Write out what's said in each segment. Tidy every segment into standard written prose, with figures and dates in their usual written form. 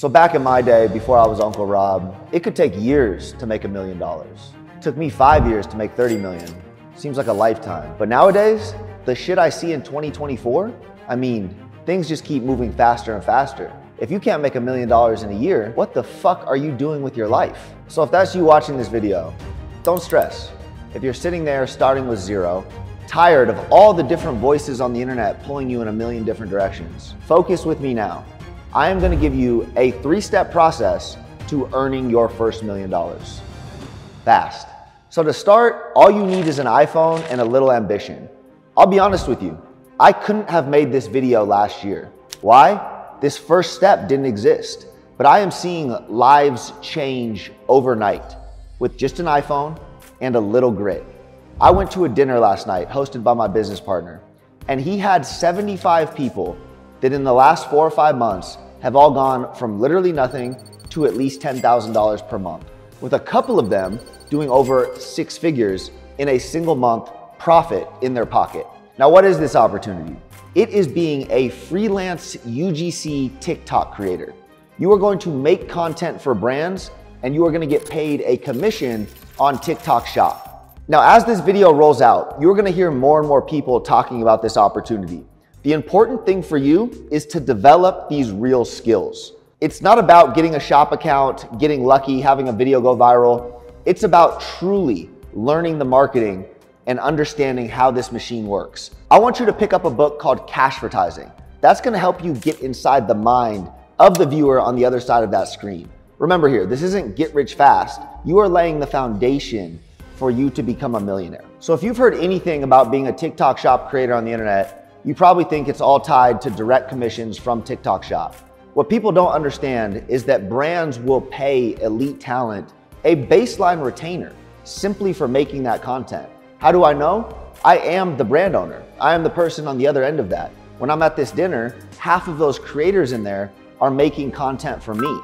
So back in my day, before I was Uncle Rob, it could take years to make $1 million. It took me 5 years to make 30 million. Seems like a lifetime. But nowadays, the shit I see in 2024, I mean, things just keep moving faster and faster. If you can't make $1 million in a year, what the fuck are you doing with your life? So if that's you watching this video, don't stress. If you're sitting there starting with zero, tired of all the different voices on the internet pulling you in a million different directions, focus with me now. I am gonna give you a 3-step process to earning your first $1 million. Fast. So to start, all you need is an iPhone and a little ambition. I'll be honest with you, I couldn't have made this video last year. Why? This first step didn't exist, but I am seeing lives change overnight with just an iPhone and a little grit. I went to a dinner last night hosted by my business partner, and he had 75 people that in the last 4 or 5 months have all gone from literally nothing to at least $10,000 per month, with a couple of them doing over 6 figures in a single month profit in their pocket. Now, what is this opportunity? It is being a freelance UGC TikTok creator. You are going to make content for brands and you are going to get paid a commission on TikTok Shop. Now, as this video rolls out, you're going to hear more and more people talking about this opportunity. The important thing for you is to develop these real skills. It's not about getting a shop account, getting lucky, having a video go viral. It's about truly learning the marketing and understanding how this machine works. I want you to pick up a book called Cashvertising. That's gonna help you get inside the mind of the viewer on the other side of that screen. Remember here, this isn't get rich fast. You are laying the foundation for you to become a millionaire. So if you've heard anything about being a TikTok Shop creator on the internet, you probably think it's all tied to direct commissions from TikTok Shop. What people don't understand is that brands will pay elite talent a baseline retainer simply for making that content. How do I know? I am the brand owner. I am the person on the other end of that. When I'm at this dinner, half of those creators in there are making content for me.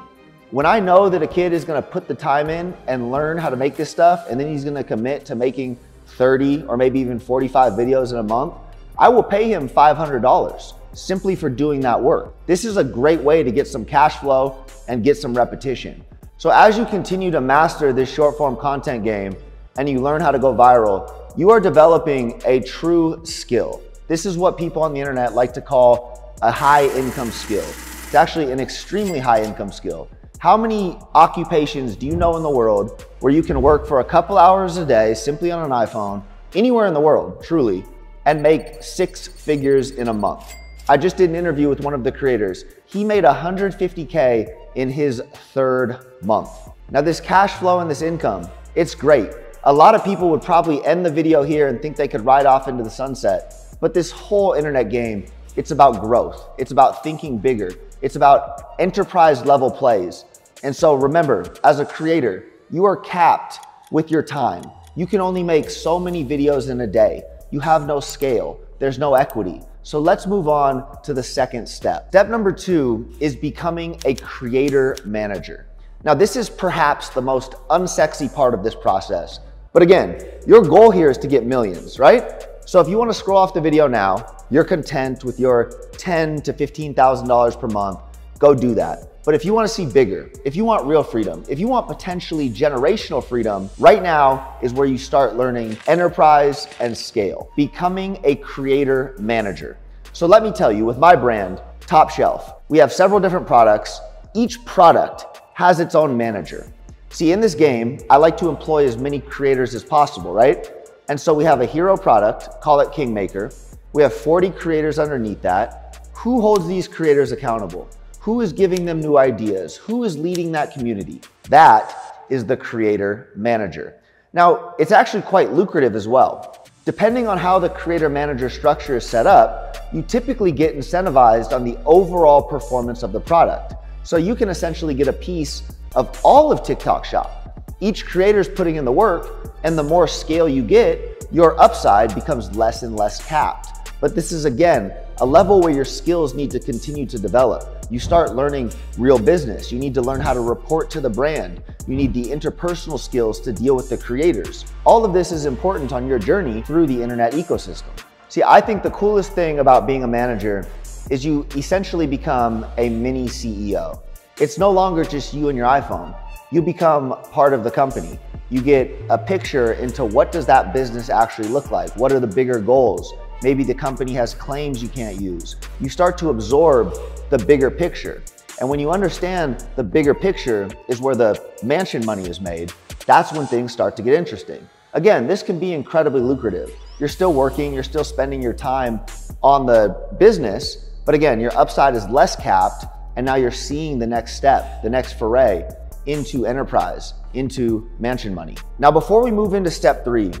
When I know that a kid is gonna put the time in and learn how to make this stuff, and then he's gonna commit to making 30 or maybe even 45 videos in a month, I will pay him $500 simply for doing that work. This is a great way to get some cash flow and get some repetition. So as you continue to master this short form content game and you learn how to go viral, you are developing a true skill. This is what people on the internet like to call a high income skill. It's actually an extremely high income skill. How many occupations do you know in the world where you can work for a couple hours a day simply on an iPhone, anywhere in the world, truly, and make 6 figures in a month? I just did an interview with one of the creators. He made 150K in his 3rd month. Now this cash flow and this income, it's great. A lot of people would probably end the video here and think they could ride off into the sunset. But this whole internet game, it's about growth. It's about thinking bigger. It's about enterprise level plays. And so remember, as a creator, you are capped with your time. You can only make so many videos in a day. You have no scale. There's no equity. So let's move on to the second step. Step number 2 is becoming a creator manager. Now, this is perhaps the most unsexy part of this process. But again, your goal here is to get millions, right? So if you want to scroll off the video now, you're content with your $10,000 to $15,000 per month, go do that. But if you want to see bigger, if you want real freedom, if you want potentially generational freedom, right now is where you start learning enterprise and scale, becoming a creator manager. So let me tell you, with my brand, Top Shelf, we have several different products. Each product has its own manager. See, in this game, I like to employ as many creators as possible, right? And so we have a hero product, call it Kingmaker. We have 40 creators underneath that. Who holds these creators accountable? Who is giving them new ideas? Who is leading that community? That is the creator manager. Now, it's actually quite lucrative as well. Depending on how the creator manager structure is set up, you typically get incentivized on the overall performance of the product. So you can essentially get a piece of all of TikTok Shop. Each creator is putting in the work, and the more scale you get, your upside becomes less and less capped. But this is, again, a level where your skills need to continue to develop. You start learning real business. You need to learn how to report to the brand. You need the interpersonal skills to deal with the creators. All of this is important on your journey through the internet ecosystem. See, I think the coolest thing about being a manager is you essentially become a mini CEO. It's no longer just you and your iPhone. You become part of the company. You get a picture into what does that business actually look like? What are the bigger goals? Maybe the company has claims you can't use. You start to absorb the bigger picture. And when you understand the bigger picture is where the mansion money is made, that's when things start to get interesting. Again, this can be incredibly lucrative. You're still working, you're still spending your time on the business, but again, your upside is less capped, and now you're seeing the next step, the next foray into enterprise, into mansion money. Now, before we move into step 3,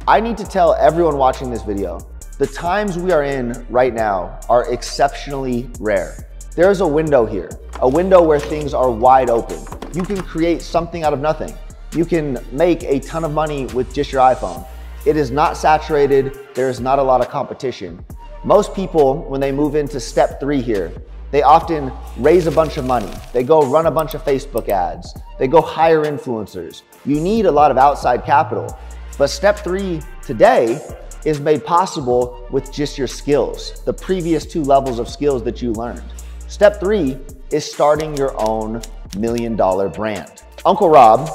I need to tell everyone watching this video, the times we are in right now are exceptionally rare. There's a window here, a window where things are wide open. You can create something out of nothing. You can make a ton of money with just your iPhone. It is not saturated. There is not a lot of competition. Most people, when they move into step 3 here, they often raise a bunch of money. They go run a bunch of Facebook ads. They go hire influencers. You need a lot of outside capital. But step 3 today is made possible with just your skills, the previous 2 levels of skills that you learned. Step 3 is starting your own $1 million brand. Uncle Rob,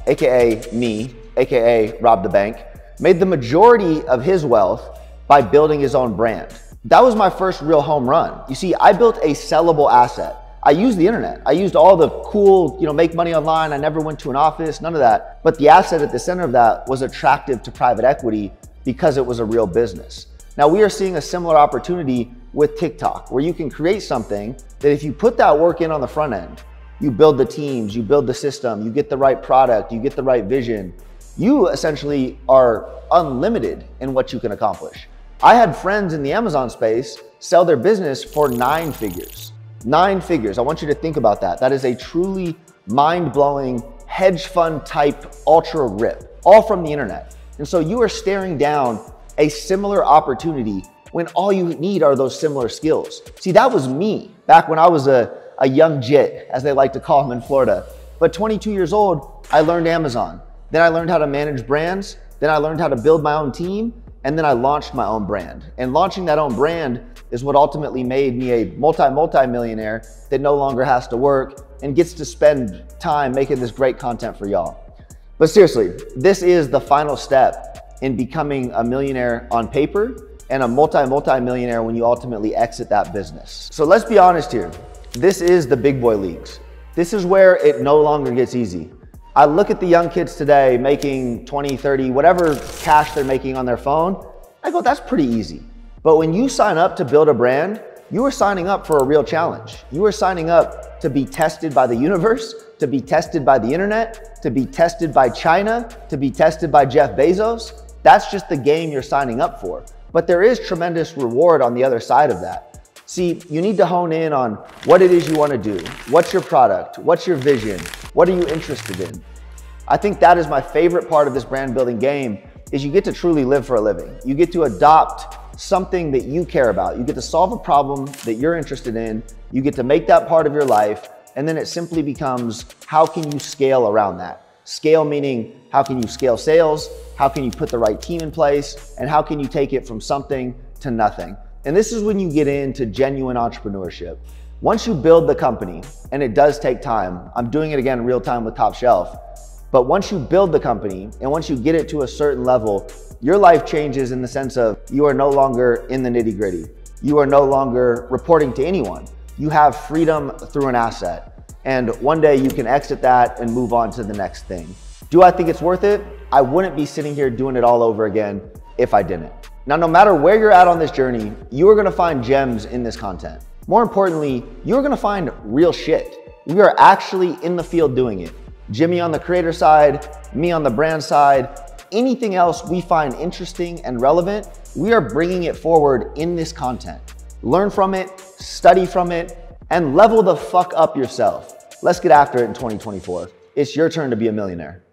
AKA me, AKA Rob the Bank, made the majority of his wealth by building his own brand. That was my first real home run. You see, I built a sellable asset. I used the internet. I used all the cool, make money online. I never went to an office, none of that. But the asset at the center of that was attractive to private equity because it was a real business. Now we are seeing a similar opportunity with TikTok, where you can create something that if you put that work in on the front end, you build the teams, you build the system, you get the right product, you get the right vision, you essentially are unlimited in what you can accomplish. I had friends in the Amazon space sell their business for 9 figures. 9 figures. I want you to think about that. That is a truly mind-blowing hedge fund type ultra rip, all from the internet. And so you are staring down a similar opportunity when all you need are those similar skills. See, that was me back when I was a young jit, as they like to call him in Florida. But 22 years old, I learned Amazon. Then I learned how to manage brands. Then I learned how to build my own team. And then I launched my own brand. And launching that own brand is what ultimately made me a multi-millionaire that no longer has to work and gets to spend time making this great content for y'all. But seriously, this is the final step in becoming a millionaire on paper and a multi-millionaire when you ultimately exit that business. So let's be honest here. This is the big boy leagues. This is where it no longer gets easy. I look at the young kids today making 20, 30, whatever cash they're making on their phone. I go, that's pretty easy. But when you sign up to build a brand, you are signing up for a real challenge. You are signing up to be tested by the universe, to be tested by the internet, to be tested by China, to be tested by Jeff Bezos. That's just the game you're signing up for. But there is tremendous reward on the other side of that. See, you need to hone in on what it is you want to do. What's your product? What's your vision? What are you interested in? I think that is my favorite part of this brand building game, is you get to truly live for a living. You get to adopt something that you care about. You get to solve a problem that you're interested in. You get to make that part of your life. And then it simply becomes, how can you scale around that? Scale meaning, how can you scale sales? How can you put the right team in place? And how can you take it from something to nothing? And this is when you get into genuine entrepreneurship. Once you build the company, and it does take time, I'm doing it again real time with Top Shelf, but once you build the company and once you get it to a certain level, your life changes in the sense of you are no longer in the nitty gritty. You are no longer reporting to anyone. You have freedom through an asset. And one day you can exit that and move on to the next thing. Do I think it's worth it? I wouldn't be sitting here doing it all over again if I didn't. Now, no matter where you're at on this journey, you are gonna find gems in this content. More importantly, you're gonna find real shit. We are actually in the field doing it. Jimmy on the creator side, me on the brand side, anything else we find interesting and relevant, we are bringing it forward in this content. Learn from it, study from it, and level the fuck up yourself. Let's get after it in 2024. It's your turn to be a millionaire.